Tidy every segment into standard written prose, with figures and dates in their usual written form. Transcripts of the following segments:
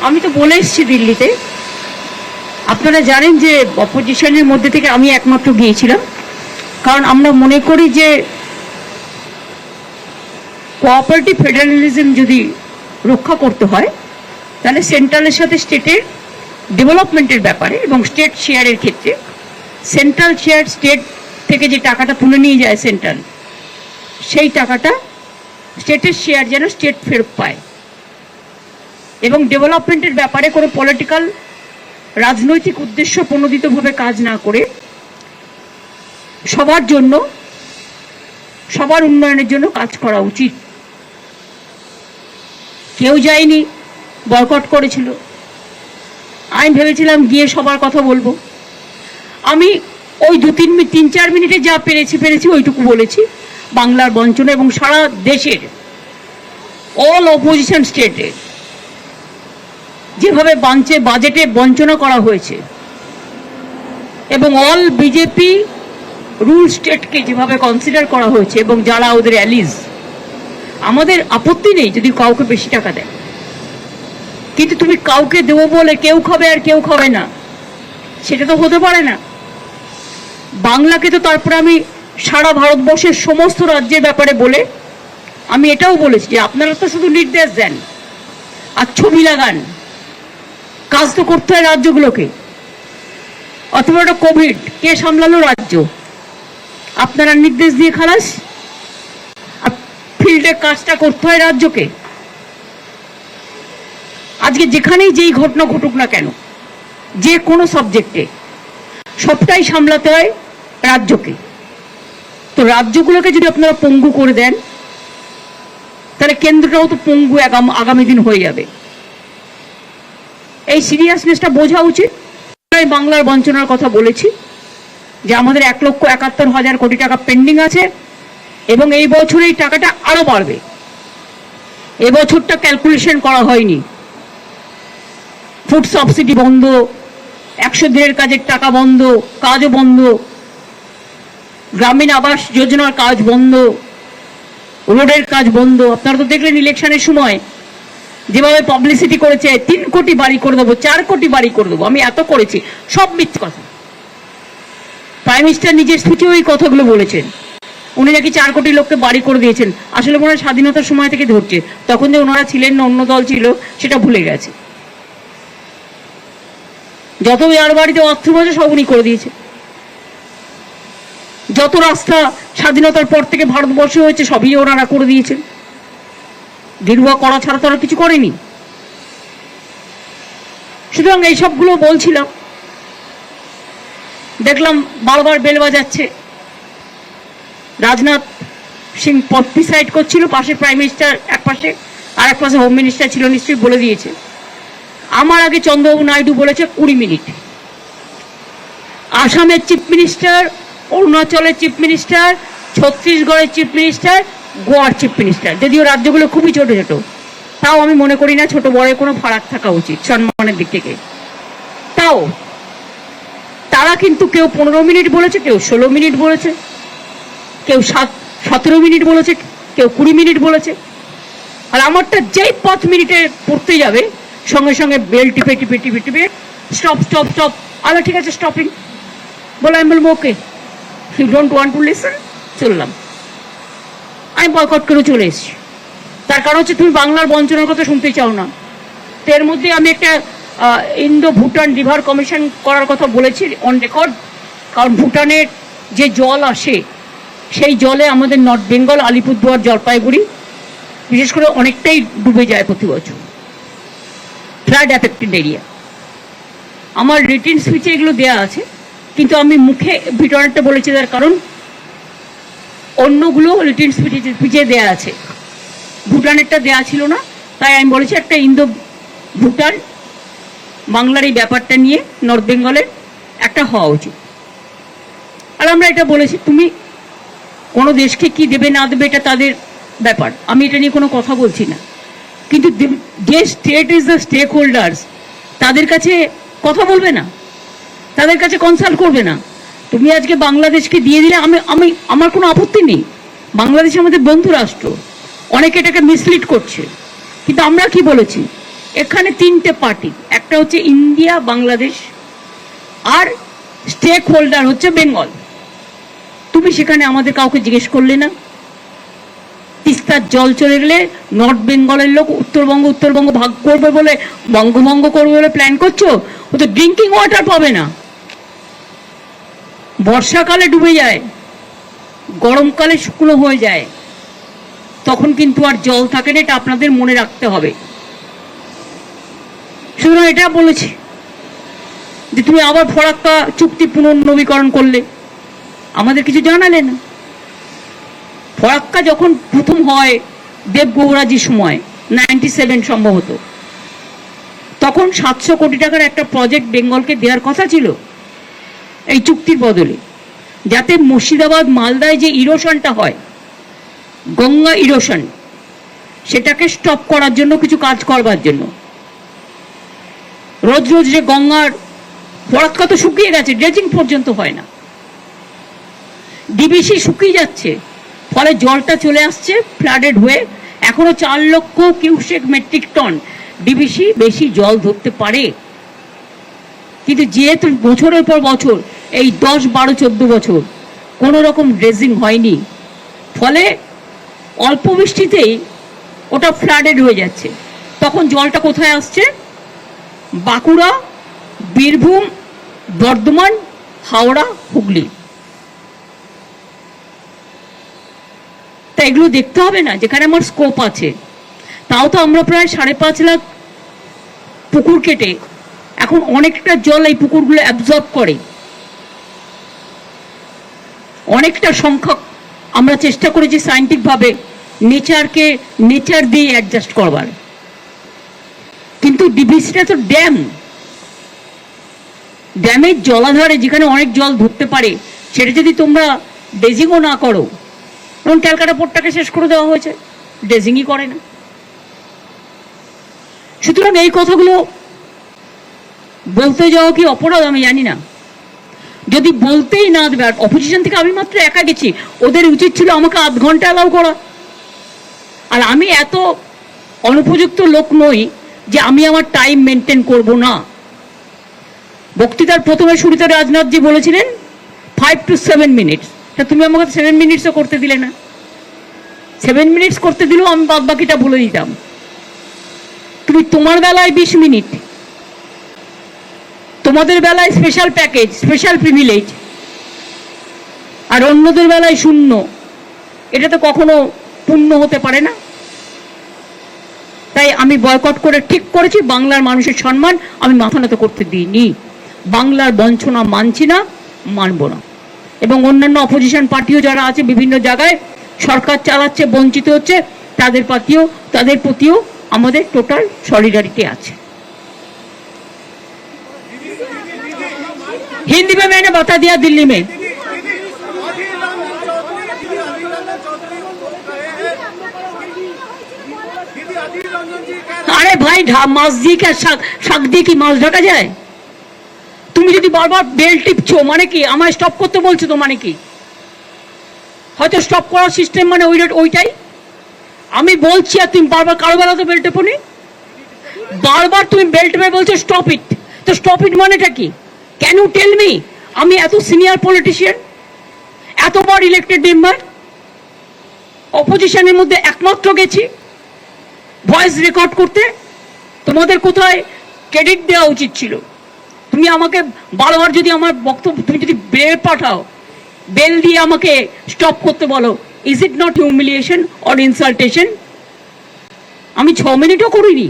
আমি তো বলে এসেছি দিল্লিতে, আপনারা জানেন যে অপোজিশনের মধ্যে থেকে আমি একমাত্র গিয়েছিলাম, কারণ আমরা মনে করি যে কোঅপারেটিভ ফেডারেলিজম যদি রক্ষা করতে হয় তাহলে সেন্ট্রালের সাথে স্টেটের ডেভেলপমেন্টের ব্যাপারে এবং স্টেট শেয়ারের ক্ষেত্রে সেন্ট্রাল শেয়ার স্টেট থেকে যে টাকাটা তুলে নিয়ে যায় সেন্ট্রাল, সেই টাকাটা স্টেটের শেয়ার যেন স্টেট ফেরত পায় এবং ডেভেলপমেন্টের ব্যাপারে কোনো পলিটিক্যাল রাজনৈতিক উদ্দেশ্য প্রণোদিতভাবে কাজ না করে সবার জন্য, সবার উন্নয়নের জন্য কাজ করা উচিত। কেউ যায়নি, বয়কট করেছিল। আমি ভেবেছিলাম গিয়ে সবার কথা বলবো। আমি ওই 3-4 মিনিটে যা পেরেছি ওইটুকু বলেছি। বাংলার বঞ্চনা এবং সারা দেশের অল অপোজিশন স্টেটে যেভাবে বাজেটে বঞ্চনা করা হয়েছে এবং অল বিজেপি রুল স্টেটকে যেভাবে কনসিডার করা হয়েছে এবং যারা ওদের অ্যালিজ, আমাদের আপত্তি নেই যদি কাউকে বেশি টাকা দেয়, কিন্তু তুমি কাউকে দেবো বলে কেউ খাবে আর কেউ খাবে না, সেটা তো হতে পারে না। বাংলাকে তো তারপরে আমি সারা ভারতবর্ষের সমস্ত রাজ্যের ব্যাপারে বলে আমি এটাও বলেছি যে আপনারা তো শুধু নির্দেশ দেন আর ছবি লাগান, কাজ তো করতে হয় রাজ্যগুলোকে। অথবা একটা কোভিড কে সামলালো? রাজ্য। আপনারা নির্দেশ দিয়ে খালাস, আর ফিল্ডে কাজটা করতে হয় রাজ্যকে। আজকে যেখানেই যেই ঘটনা ঘটুক না কেন, যে কোনো সাবজেক্টে সবটাই সামলাতে হয় রাজ্যকে। তো রাজ্যগুলোকে যদি আপনারা পঙ্গু করে দেন তাহলে কেন্দ্রটাও তো পঙ্গু আগামী দিন হয়ে যাবে। এই সিরিয়াসনেসটা বোঝা উচিত। আমি বাংলার বঞ্চনার কথা বলেছি যে আমাদের 1,71,000 কোটি টাকা পেন্ডিং আছে এবং এই বছর এই টাকাটা আরো বাড়বে। এবছরটা ক্যালকুলেশন করা হয়নি। ফুড সাবসিডি বন্ধ, 100 দিনের কাজের টাকা বন্ধ, কাজও বন্ধ, গ্রামীণ আবাস যোজনার কাজ বন্ধ, রোডের কাজ বন্ধ। আপনারা তো দেখলেন ইলেকশনের সময় যেভাবে পাবলিসিটি করেছে, 3 কোটি বাড়ি করে দেবো, 4 কোটি বাড়ি করে দেবো, আমি এত করেছি, সব মিথ্যে কথা। প্রাইম মিনিস্টার নিজের স্পিচে ওই কথাগুলো বলেছেন। উনি নাকি 4 কোটি লোককে বাড়ি করে দিয়েছেন। আসলে মনে হয় স্বাধীনতার সময় থেকে ধরছে, তখন যে ওনারা ছিলেন না, অন্য দল ছিল, সেটা ভুলে গেছে। যত আর বাড়িতে অর্থ বসে সব উনি করে দিয়েছে। যত রাস্তা স্বাধীনতার পর থেকে ভারতবর্ষে হয়েছে সবই ওনারা করে দিয়েছেন। গেরুয়া করা ছাড়া তো আর কিছু করেনি। সুতরাং এই সবগুলো বলছিলাম, দেখলাম বারবার বেল বাজাচ্ছে। রাজনাথ সিং ডিসাইড করছিল, পাশে প্রাইম মিনিস্টার এক পাশে, আর এক পাশে হোম মিনিস্টার ছিল, নিশ্চয়ই বলে দিয়েছে। আমার আগে চন্দ্রবাবু নাইডু বলেছে 20 মিনিট। আসামের চিফ মিনিস্টার, অরুণাচলের চিফ মিনিস্টার, ছত্তিশগড়ের চিফ মিনিস্টার, গোয়ার চিফ মিনিস্টার, যদিও রাজ্যগুলো খুবই ছোট ছোট, তাও আমি মনে করি না ছোট বড় কোনো ফারাক থাকা উচিত সম্মানের দিক থেকে। তাও তারা কিন্তু কেউ 15 মিনিট বলেছে, কেউ 16 মিনিট বলেছে, কেউ 17 মিনিট বলেছে, কেউ 20 মিনিট বলেছে। আর আমারটা যেই 5 মিনিটে পড়তে যাবে সঙ্গে সঙ্গে বেল টিপে টিপে টিপে টিপে স্টপ স্টপ স্টপ। আচ্ছা ঠিক আছে, স্টপিং বলে আমি বলবো okay, you don't want to listen, চললাম। আমি বয়কট করে চলে এসেছি। তার কারণ হচ্ছে তুমি বাংলার বঞ্চনার কথা শুনতে চাও না। তো এর মধ্যে আমি একটা ইন্দো ভুটান রিভার কমিশন করার কথা বলেছি অন রেকর্ড। কারণ ভুটানের যে জল আসে সেই জলে আমাদের নর্থ বেঙ্গল, আলিপুরদুয়ার, জলপাইগুড়ি বিশেষ করে অনেকটাই ডুবে যায় প্রতি বছর, ফ্লাড অ্যাফেক্টেড এরিয়া। আমার রিটেন স্পিচে এগুলো দেওয়া আছে, কিন্তু আমি মুখে ভিতরটা বলেছি, তার কারণ অন্যগুলো রিটেন স্পিচে দেওয়া আছে, ভুটানেরটা দেওয়া ছিল না। তাই আমি বলেছি একটা ইন্দো ভুটান বাংলার এই ব্যাপারটা নিয়ে নর্থ বেঙ্গলের একটা হওয়া উচিত। আর আমরা এটা বলেছি, তুমি কোনো দেশকে কি দেবে না দেবে এটা তাদের ব্যাপার, আমি এটা নিয়ে কোনো কথা বলছি না। কিন্তু যে state is the stakeholders, তাদের কাছে কথা বলবে না, তাদের কাছে কনসাল্ট করবে না। তুমি আজকে বাংলাদেশকে দিয়ে দিলে আমার কোনো আপত্তি নেই। বাংলাদেশ আমাদের বন্ধু রাষ্ট্র, অনেকে এটাকে মিসলিড করছে। কিন্তু আমরা কি বলেছি এখানে তিনটে পার্টি, একটা হচ্ছে ইন্ডিয়া, বাংলাদেশ, আর স্টেক হোল্ডার হচ্ছে বেঙ্গল। তুমি সেখানে আমাদের কাউকে জিজ্ঞেস করলে না। তিস্তার জল চলে গেলে নর্থ বেঙ্গলের লোক উত্তরবঙ্গ ভাগ করবে বলে, বঙ্গভঙ্গ করবে বলে প্ল্যান করছো, ও তো ড্রিঙ্কিং ওয়াটার পাবে না। বর্ষাকালে ডুবে যায়, গরমকালে শুকনো হয়ে যায়, তখন কিন্তু আর জল থাকে না। এটা আপনাদের মনে রাখতে হবে। সুতরাং এটা বলেছি যে তুমি আবার ফরাক্কা চুক্তি পুনর্নবীকরণ করলে, আমাদের কিছু জানালে না। ফরাক্কা যখন প্রথম হয় দেবগৌড়াজির সময় 97 সম্ভবত, তখন 700 কোটি টাকার একটা প্রজেক্ট বেঙ্গলকে দেওয়ার কথা ছিল এই চুক্তির বদলে, যাতে মুর্শিদাবাদ মালদায় যে ইরোশনটা হয়, গঙ্গা ইরোশন, সেটাকে স্টপ করার জন্য, কিছু কাজ করবার জন্য। রোজ রোজ যে গঙ্গার ফরাক্কা তো শুকিয়ে গেছে, ড্রেজিং পর্যন্ত হয় না, ডিবিসি শুকিয়ে যাচ্ছে, ফলে জলটা চলে আসছে ফ্লাডেড হয়ে। এখনো 4 লক্ষ কিউসেক মেট্রিক টন ডিবিসি বেশি জল ধরতে পারে। কিন্তু যেহেতু বছরের পর বছর, এই 10, 12, 14 বছর কোনো রকম ড্রেজিং হয়নি, ফলে অল্প বৃষ্টিতেই ওটা ফ্লাডেড হয়ে যাচ্ছে। তখন জলটা কোথায় আসছে? বাঁকুড়া, বীরভূম, বর্ধমান, হাওড়া, হুগলি। তা এগুলো দেখতে হবে না? যেখানে আমার স্কোপ আছে, তাও তো আমরা প্রায় 5.5 লাখ পুকুর কেটে এখন অনেকটা জল এই পুকুরগুলো অ্যাবজর্ব করে। অনেকটা সংখ্যক আমরা চেষ্টা করেছি সায়েন্টিফিকভাবে নেচার দিয়ে অ্যাডজাস্ট করবার, কিন্তু ডিবিসিটা তো ড্যামের জলাধারে যেখানে অনেক জল ধরতে পারে, সেটা যদি তোমরা ড্রেজিংও না করো, কারণ ক্যালকাটা পোর্টটাকে শেষ করে দেওয়া হয়েছে, ড্রেজিংই করে না। সুতরাং এই কথাগুলো বলতে যাওয়া কি অপরাধ আমি জানি না। যদি বলতেই না দেবে, আর অপোজিশন থেকে আমি মাত্র একা গেছি, ওদের উচিত ছিল আমাকে আধ ঘন্টা অ্যালাউ করা। আর আমি এত অনুপযুক্ত লোক নই যে আমি আমার টাইম মেনটেন করব না। বক্তৃতার প্রথমে শুরুতে রাজনাথজি বলেছিলেন 5 to 7 মিনিটস, তা তুমি আমাকে 7 মিনিটসও করতে দিলে না। 7 মিনিটস করতে দিলেও আমি বাদ বাকিটা বলে দিতাম। তুমি তোমার বেলায় 20 মিনিট, তোমাদের বেলায় স্পেশাল প্যাকেজ, স্পেশাল প্রিভিলেজ, আর অন্যদের বেলায় 0। এটা তো কখনো পূর্ণ হতে পারে না। তাই আমি বয়কট করে ঠিক করেছি, বাংলার মানুষের সম্মান আমি মাথা নত করতে দিইনি। বাংলার বঞ্চনা মানছি না, মানব না। এবং অন্যান্য অপোজিশন পার্টিও যারা আছে বিভিন্ন জায়গায় সরকার চালাচ্ছে, বঞ্চিত হচ্ছে, তাদের প্রতিও আমাদের টোটাল সলিডারিটি আছে। हिंदी में मैंने बता दिया दिल्ली में। अरे भाई माছ দিয়ে কি শাক দিয়ে কি মাছ ঢাকা যায়? তুমি যদি বারবার বেল টিপছো মানে কি? আমায় স্টপ করতে বলছো তো মানে কি? হয়তো স্টপ করার সিস্টেম মানে ওইটাই। আমি বলছি আর তুমি বারবার কারো বেলা তো বেল টেপোনি, বারবার তুমি বেল টেপে বলছো স্টপ ইট। তো স্টপ ইট মানেটা কি? Can you tell me? আমি এত সিনিয়র পলিটিশিয়ান, এতবার ইলেক্টেড মেম্বার, অপোজিশনের মধ্যে একমাত্র গেছি ভয়েস রেকর্ড করতে। তোমাদের কোথায় ক্রেডিট দেওয়া উচিত ছিল? তুমি আমাকে বারবার যদি আমার বক্তব্য, তুমি যদি বেল পাঠাও, বেল দিয়ে আমাকে স্টপ করতে বলো, is it not humiliation or ইনসাল্টেশন? আমি 6 মিনিটও করিনি।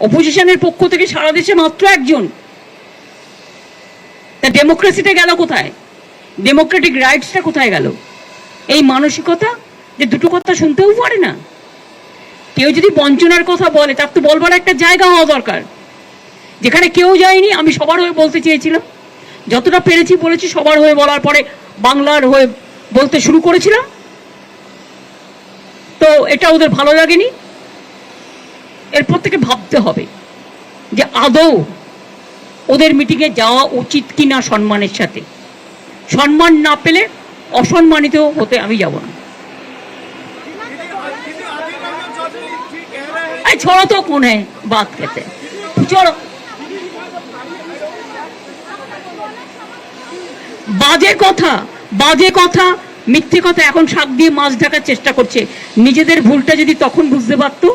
অপোজিশনের পক্ষ থেকে সারা দেশে মাত্র একজন। তা ডেমোক্রেসিটা গেল কোথায়? ডেমোক্রেটিক রাইটসটা কোথায় গেল? এই মানসিকতা যে দুটো কথা শুনতেও পারে না। কেউ যদি বঞ্চনার কথা বলে, তার তো বলবার একটা জায়গা হওয়া দরকার, যেখানে কেউ যায়নি। আমি সবার হয়ে বলতে চেয়েছিলাম, যতটা পেরেছি বলেছি। সবার হয়ে বলার পরে বাংলার হয়ে বলতে শুরু করেছিলাম, তো এটা ওদের ভালো লাগেনি। এরপর থেকে ভাবতে হবে যে আদৌ ওদের মিটিংয়ে যাওয়া উচিত কিনা সম্মানের সাথে। সম্মান না পেলে অসম্মানিত হতে আমি যাব না। छोड़ो तो कौन है बात कहते हैं, छोड़ो। বাজে কথা মিথ্যে কথা এখন শাক দিয়ে মাছ ঢাকার চেষ্টা করছে। নিজেদের ভুলটা যদি তখন বুঝতে পারতো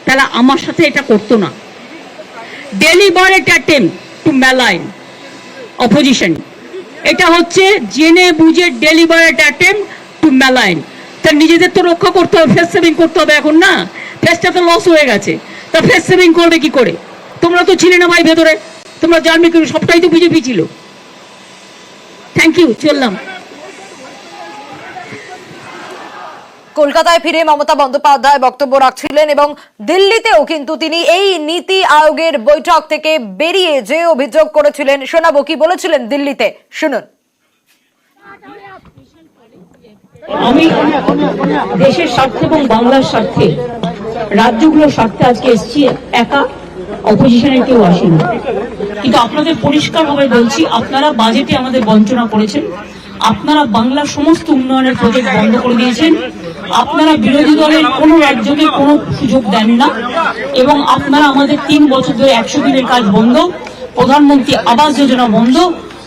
তাহলে আমার সাথে এটা করতো না। Deliberate attempt two malign opposition, এটা হচ্ছে জেনে বুঝে ডেলিবারেট অ্যাটেম্প্ট টু ম্যালাইন। তা নিজেদের তো রক্ষা করতে হবে, ফেস সেভিং করতে হবে এখন না, ফেসটা তো লস হয়ে গেছে, তা ফেস সেভিং করবে কি করে? তোমরা তো ছিলে না ভাই ভেতরে, তোমরা জানবে কি, সবটাই তো বিজেপি ছিল। থ্যাংক ইউ, চললাম। কলকাতায় ফিরে মমতা বন্দ্যোপাধ্যায় বক্তব্য রাখছিলেন এবং দিল্লিতেও কিন্তু তিনি এই নীতি আয়োগের বৈঠক থেকে বেরিয়ে যে অভিযোগ করেছিলেন, শোনাবো কি বলেছিলেন দিল্লিতে, শুনুন। আমি দেশের স্বার্থে এবং বাংলার স্বার্থে, রাজ্যগুলোর স্বার্থে আজকে এসেছি, একা, অপোজিশনের কেউ আসেনি। কিন্তু আপনাদের পরিষ্কারভাবে বলছি, আপনারা বাজেটে আমাদের বঞ্চনা করেছেন, আপনারা বাংলার সমস্ত উন্নয়নের প্রজেক্ট বন্ধ করে দিয়েছেন, আপনারা বিরোধী দলের কোনো রাজ্যকে কোনো সুযোগ দেন না, এবং আপনারা আমাদের 3 বছর ধরে 100 দিনের কাজ বন্ধ, প্রধানমন্ত্রী আবাস যোজনা বন্ধ,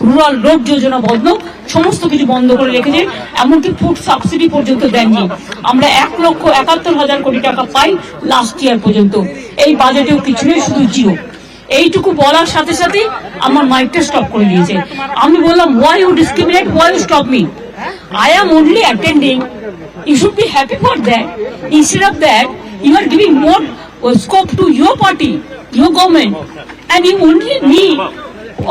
রুরাল রোড যোজনা বন্ধ, সমস্ত কিছু বন্ধ করে রেখেছেন, এমনকি ফুড সাবসিডি পর্যন্ত দেননি। আমরা 1,71,000 কোটি টাকা পাই লাস্ট ইয়ার পর্যন্ত, এই বাজেটেও কিছু নেই, শুধু জিরো। এইটুকু বলার সাথে সাথে আমার মাইকটা স্টপ করে দিয়েছে। আমি বললাম, why you discriminate, why you stop me? I am only attending. You should be happy for that. Instead of that, you are giving more scope to your party, your government, and you only me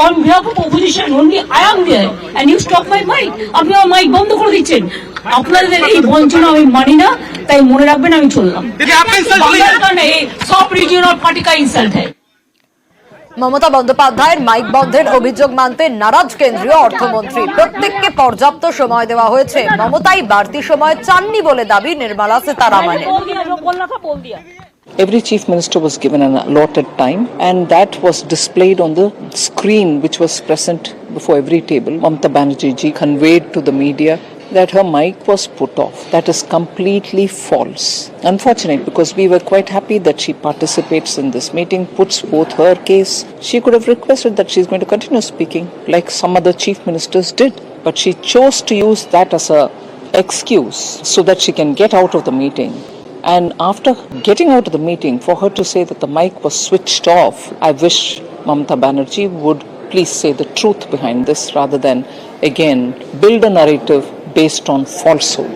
on behalf of opposition, only I am there, and you stop my mic. আপনি আমার mic বন্ধ করে দিচ্ছেন। আপনাদের এই বঞ্চনা আমি মানি না, তাই মনে রাখবেন আমি চললাম। সব রিজিয়নাল পার্টি কা ইনসাল্ট है। মমতা বন্দ্যোপাধ্যায়ের মাইক বন্ধের অভিযোগ মানতে নারাজ কেন্দ্রীয় অর্থমন্ত্রী। প্রত্যেককে পর্যাপ্ত সময় দেওয়া হয়েছে, মমতাই বাড়তি সময় চাননি বলে দাবি Nirmala সীতারামনের। Every chief minister was given an allotted time, and that was displayed on the screen which was present before every table. Mamata Banerjee ji conveyed to the media that her mic was put off. That is completely false. Unfortunate, because we were quite happy that she participates in this meeting, puts forth her case. She could have requested that she's going to continue speaking like some other chief ministers did, but she chose to use that as a excuse so that she can get out of the meeting. And after getting out of the meeting, for her to say that the mic was switched off, I wish Mamata Banerjee would please say the truth behind this rather than again build a narrative based on falsehood.